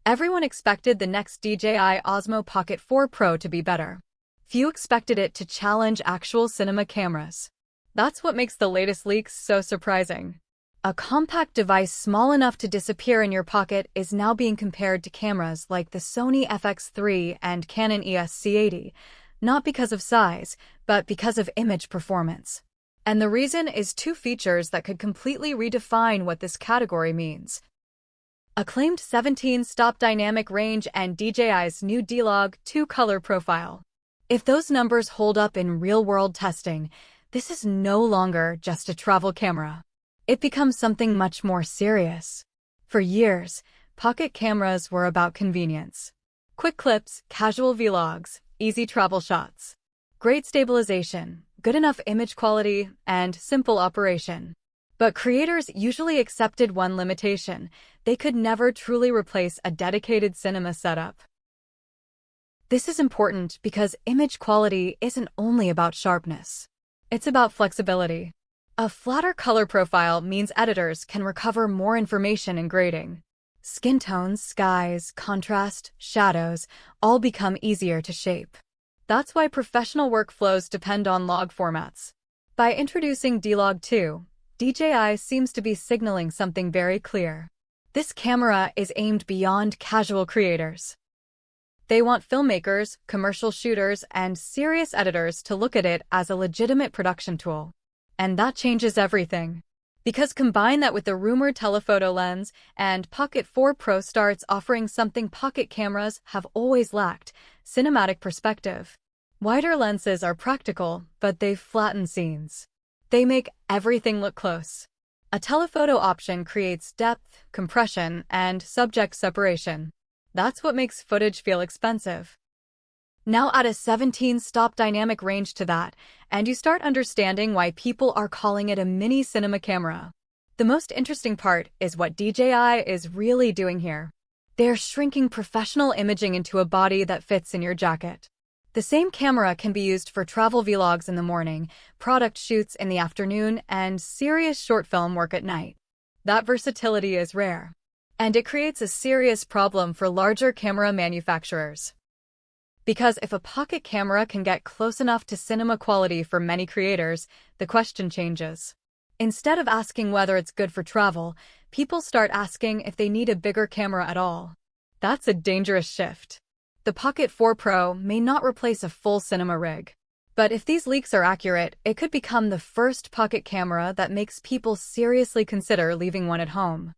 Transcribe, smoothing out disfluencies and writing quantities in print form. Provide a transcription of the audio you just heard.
Everyone expected the next DJI Osmo Pocket 4 Pro to be better. Few expected it to challenge actual cinema cameras. That's what makes the latest leaks so surprising. A compact device small enough to disappear in your pocket is now being compared to cameras like the Sony FX3 and Canon EOS C80, not because of size, but because of image performance. And the reason is two features that could completely redefine what this category means. Acclaimed 17-stop dynamic range and DJI's new D-Log 2 color profile. If those numbers hold up in real-world testing, this is no longer just a travel camera. It becomes something much more serious. For years, pocket cameras were about convenience. Quick clips, casual vlogs, easy travel shots. Great stabilization, good enough image quality, and simple operation. But creators usually accepted one limitation: they could never truly replace a dedicated cinema setup. This is important because image quality isn't only about sharpness. It's about flexibility. A flatter color profile means editors can recover more information in grading. Skin tones, skies, contrast, shadows all become easier to shape. That's why professional workflows depend on log formats. By introducing D-Log 2, DJI seems to be signaling something very clear. This camera is aimed beyond casual creators. They want filmmakers, commercial shooters, and serious editors to look at it as a legitimate production tool. And that changes everything. Because combine that with the rumored telephoto lens, and Pocket 4 Pro starts offering something pocket cameras have always lacked: cinematic perspective. Wider lenses are practical, but they flatten scenes. They make everything look close. A telephoto option creates depth, compression, and subject separation. That's what makes footage feel expensive. Now add a 17-stop dynamic range to that, and you start understanding why people are calling it a mini cinema camera. The most interesting part is what DJI is really doing here. They're shrinking professional imaging into a body that fits in your jacket. The same camera can be used for travel vlogs in the morning, product shoots in the afternoon, and serious short film work at night. That versatility is rare. And it creates a serious problem for larger camera manufacturers. Because if a pocket camera can get close enough to cinema quality for many creators, the question changes. Instead of asking whether it's good for travel, people start asking if they need a bigger camera at all. That's a dangerous shift. The Pocket 4 Pro may not replace a full cinema rig. But if these leaks are accurate, it could become the first pocket camera that makes people seriously consider leaving one at home.